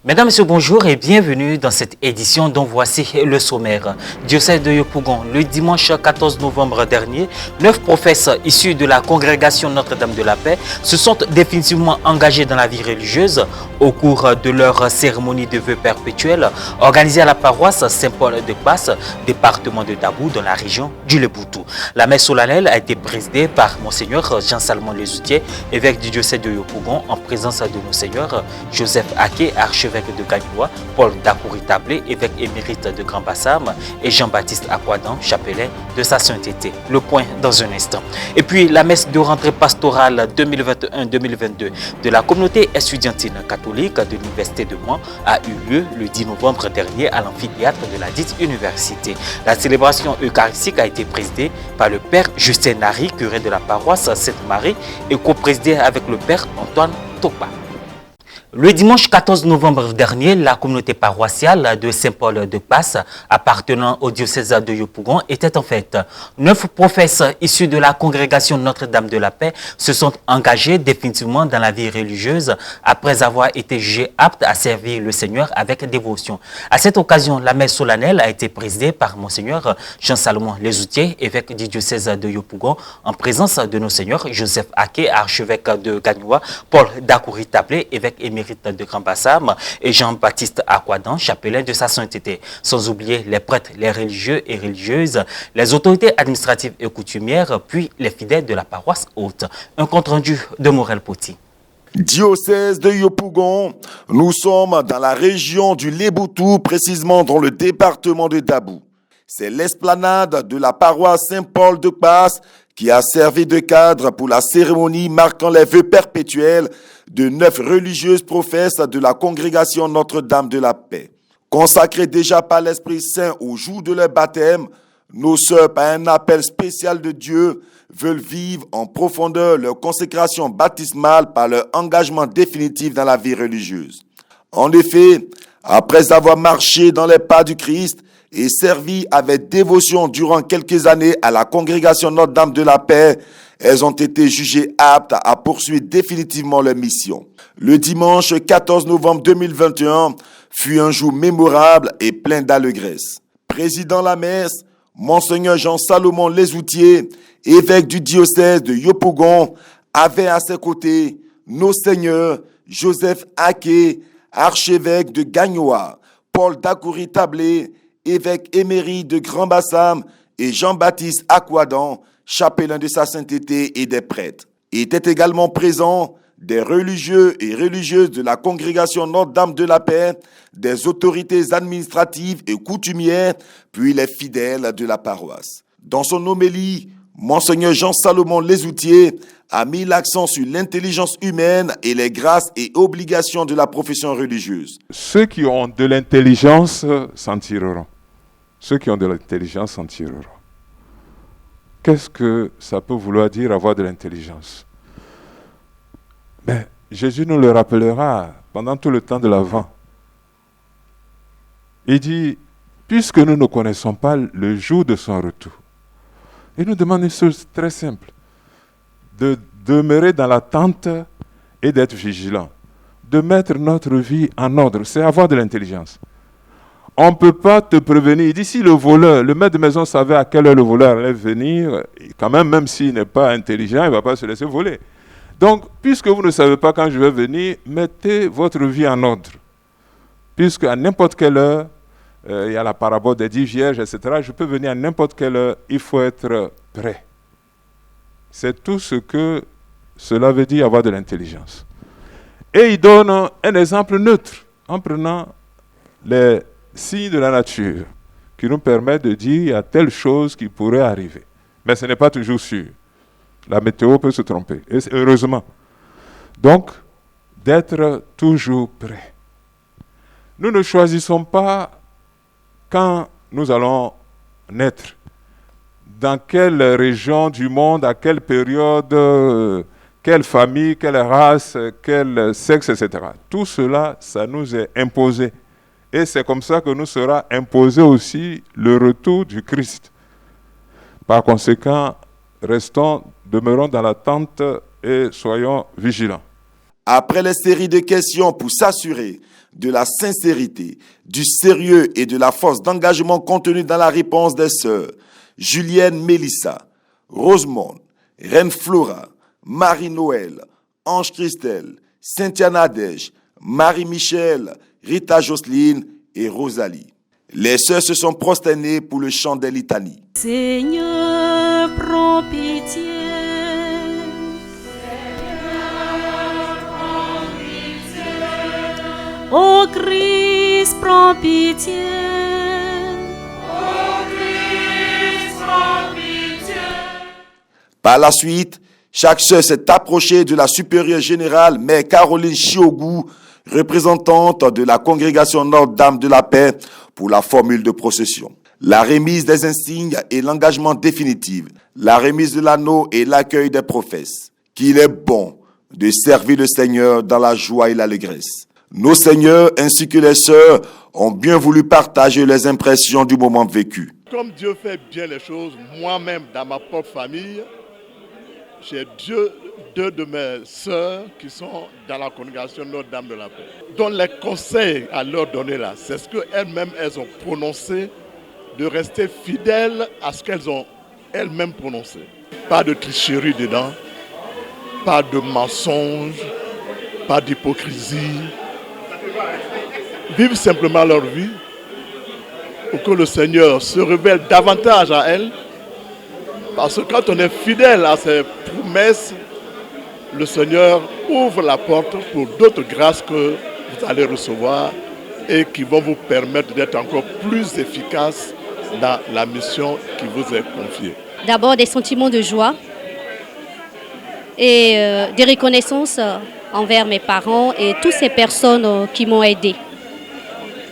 Mesdames, Messieurs, bonjour et bienvenue dans cette édition dont voici le sommaire. Diocèse de Yopougon, le dimanche 14 novembre dernier, 9 prophètes issus de la congrégation Notre-Dame de la Paix se sont définitivement engagés dans la vie religieuse au cours de leur cérémonie de vœux perpétuels organisée à la paroisse Saint-Paul de Passe, département de Dabou, dans la région du Leboutou. La messe solennelle a été présidée par Monseigneur Jean-Salomon Lezoutier, évêque du diocèse de Yopougon, en présence de Monseigneur Joseph Aké, archevêque de Gagnoua, Paul Dakouri-Tablé, évêque émérite de Grand Bassam, et Jean-Baptiste Akwadan, chapelain de sa sainteté. Le point dans un instant. Et puis la messe de rentrée pastorale 2021-2022 de la communauté estudiantine catholique de l'Université de Mans a eu lieu le 10 novembre dernier à l'amphithéâtre de la dite université. La célébration eucharistique a été présidée par le père Justin Nari, curé de la paroisse Sainte-Marie, et co-présidée avec le père Antoine Topa. Le dimanche 14 novembre dernier, la communauté paroissiale de Saint-Paul de Passe, appartenant au diocèse de Yopougon, était en fête. 9 prophètes issus de la congrégation Notre-Dame de la Paix se sont engagés définitivement dans la vie religieuse après avoir été jugés aptes à servir le Seigneur avec dévotion. À cette occasion, la messe solennelle a été présidée par Monseigneur Jean-Salomon Lezoutier, évêque du diocèse de Yopougon, en présence de nos seigneurs Joseph Aké, archevêque de Gagnoua, Paul Dakouri-Tablé, évêque émérite de Grand Bassam, et Jean-Baptiste Akwadan, chapelain de sa sainteté. Sans oublier les prêtres, les religieux et religieuses, les autorités administratives et coutumières, puis les fidèles de la paroisse haute. Un compte-rendu de Morel Poti. Diocèse de Yopougon, nous sommes dans la région du Leboutou, précisément dans le département de Dabou. C'est l'esplanade de la paroisse Saint-Paul de Passe qui a servi de cadre pour la cérémonie marquant les vœux perpétuels de 9 religieuses prophètes de la congrégation Notre-Dame de la Paix. Consacrées déjà par l'Esprit Saint au jour de leur baptême, nos sœurs, par un appel spécial de Dieu, veulent vivre en profondeur leur consécration baptismale par leur engagement définitif dans la vie religieuse. En effet, après avoir marché dans les pas du Christ et servi avec dévotion durant quelques années à la congrégation Notre-Dame de la Paix, elles ont été jugées aptes à poursuivre définitivement leur mission. Le dimanche 14 novembre 2021 fut un jour mémorable et plein d'allégresse. Présidant la messe, Monseigneur Jean-Salomon Lezoutier, évêque du diocèse de Yopougon, avait à ses côtés nos seigneurs Joseph Aké, archevêque de Gagnoua, Paul Dakouri-Tablé, évêque émérite de Grand Bassam, et Jean-Baptiste Akwadan, chapelain de sa sainteté et des prêtres. Étaient également présents des religieux et religieuses de la congrégation Notre-Dame de la Paix, des autorités administratives et coutumières, puis les fidèles de la paroisse. Dans son homélie, Monseigneur Jean-Salomon Lezoutier a mis l'accent sur l'intelligence humaine et les grâces et obligations de la profession religieuse. Ceux qui ont de l'intelligence s'en tireront. Ceux qui ont de l'intelligence s'en tireront. Qu'est-ce que ça peut vouloir dire avoir de l'intelligence? Jésus nous le rappellera pendant tout le temps de l'Avent. Il dit, puisque nous ne connaissons pas le jour de son retour, il nous demande une chose très simple, de demeurer dans l'attente et d'être vigilant, de mettre notre vie en ordre, c'est avoir de l'intelligence. On ne peut pas te prévenir. Il dit, si le voleur, le maître de maison savait à quelle heure le voleur allait venir, quand même s'il n'est pas intelligent, il ne va pas se laisser voler. Donc, puisque vous ne savez pas quand je vais venir, mettez votre vie en ordre. Puisque à n'importe quelle heure, il y a la parabole des 10 vierges, etc. Je peux venir à n'importe quelle heure, il faut être prêt. C'est tout ce que cela veut dire avoir de l'intelligence. Et il donne un exemple neutre en prenant les signes de la nature qui nous permettent de dire il y a telle chose qui pourrait arriver. Mais ce n'est pas toujours sûr. La météo peut se tromper, et heureusement. Donc, d'être toujours prêt. Nous ne choisissons pas quand nous allons naître, dans quelle région du monde, à quelle période, quelle famille, quelle race, quel sexe, etc. Tout cela, ça nous est imposé. Et c'est comme ça que nous sera imposé aussi le retour du Christ. Par conséquent, demeurons dans l'attente et soyons vigilants. Après les séries de questions pour s'assurer de la sincérité, du sérieux et de la force d'engagement contenue dans la réponse des sœurs Julienne Mélissa, Rosemonde, Reine Flora, Marie-Noël, Ange Christelle, Cynthia Nadège, Marie-Michel, Rita Jocelyne et Rosalie. Les sœurs se sont prosternées pour le chant des litanies. Seigneur, prends pitié. Ô Christ, prends pitié. Ô Christ, prends pitié. Par la suite, chaque sœur s'est approchée de la supérieure générale, Mère Caroline Chiogou, représentante de la congrégation Notre-Dame de la Paix, pour la formule de procession. La remise des insignes et l'engagement définitif, la remise de l'anneau et l'accueil des professes. Qu'il est bon de servir le Seigneur dans la joie et l'allégresse. Nos seigneurs ainsi que les sœurs ont bien voulu partager les impressions du moment vécu. Comme Dieu fait bien les choses, moi-même dans ma propre famille, j'ai deux de mes sœurs qui sont dans la congrégation Notre-Dame de la Paix. Donc les conseils à leur donner là, c'est ce qu'elles-mêmes elles ont prononcé, de rester fidèles à ce qu'elles ont elles-mêmes prononcé. Pas de tricherie dedans, pas de mensonges, pas d'hypocrisie. Vivent simplement leur vie pour que le Seigneur se révèle davantage à elles. Parce que quand on est fidèle à ses promesses, le Seigneur ouvre la porte pour d'autres grâces que vous allez recevoir et qui vont vous permettre d'être encore plus efficace dans la mission qui vous est confiée. D'abord des sentiments de joie et des reconnaissances envers mes parents et toutes ces personnes qui m'ont aidé.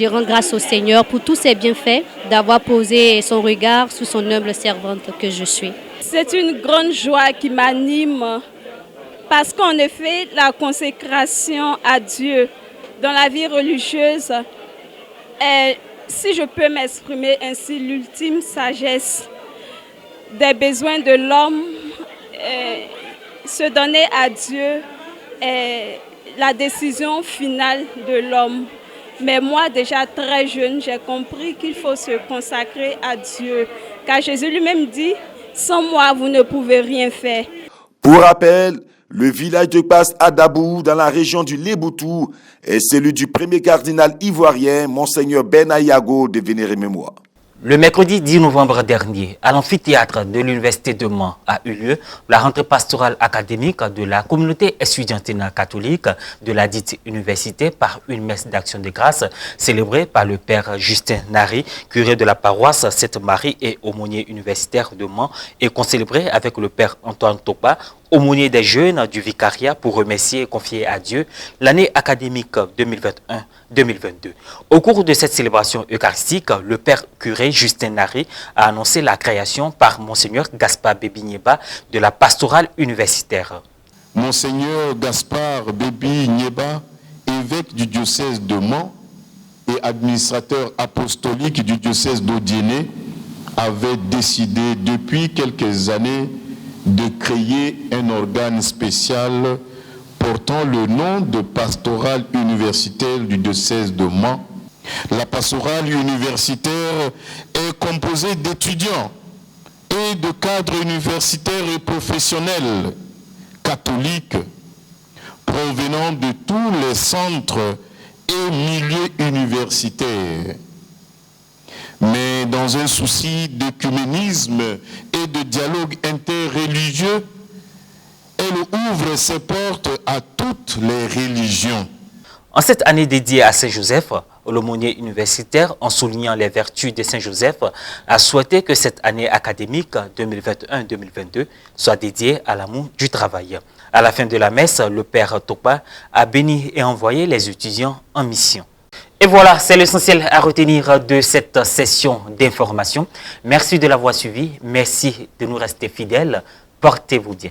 Je rends grâce au Seigneur pour tous ses bienfaits, d'avoir posé son regard sur son humble servante que je suis. C'est une grande joie qui m'anime parce qu'en effet, la consécration à Dieu dans la vie religieuse est, si je peux m'exprimer ainsi, l'ultime sagesse des besoins de l'homme. Se donner à Dieu est la décision finale de l'homme. Mais moi, déjà très jeune, j'ai compris qu'il faut se consacrer à Dieu. Car Jésus lui-même dit, sans moi, vous ne pouvez rien faire. Pour rappel, le village de Kpass à Dabou, dans la région du Léboutou, est celui du premier cardinal ivoirien, Monseigneur Ben Ayago de vénérée mémoire. Le mercredi 10 novembre dernier, à l'amphithéâtre de l'Université de Mans a eu lieu la rentrée pastorale académique de la communauté estudiantine catholique de la dite université par une messe d'action de grâce célébrée par le père Justin Nari, curé de la paroisse Sainte-Marie et aumônier universitaire de Mans, et concélébrée avec le père Antoine Topa, aumônier des jeunes du vicariat, pour remercier et confier à Dieu l'année académique 2021-2022. Au cours de cette célébration eucharistique, le père curé Justin Nari a annoncé la création par Monseigneur Gaspard Bébi Nieba de la pastorale universitaire. Monseigneur Gaspard Bébi Nieba, évêque du diocèse de Mans et administrateur apostolique du diocèse d'Odiéné, avait décidé depuis quelques années de créer un organe spécial portant le nom de pastorale universitaire du diocèse de Mans. La pastorale universitaire est composée d'étudiants et de cadres universitaires et professionnels catholiques provenant de tous les centres et milieux universitaires. Mais dans un souci d'œcuménisme et de dialogue interreligieux, elle ouvre ses portes à toutes les religions. En cette année dédiée à Saint-Joseph, l'aumônier universitaire, en soulignant les vertus de Saint-Joseph, a souhaité que cette année académique 2021-2022 soit dédiée à l'amour du travail. À la fin de la messe, le père Topa a béni et envoyé les étudiants en mission. Et voilà, c'est l'essentiel à retenir de cette session d'information. Merci de l'avoir suivi. Merci de nous rester fidèles. Portez-vous bien.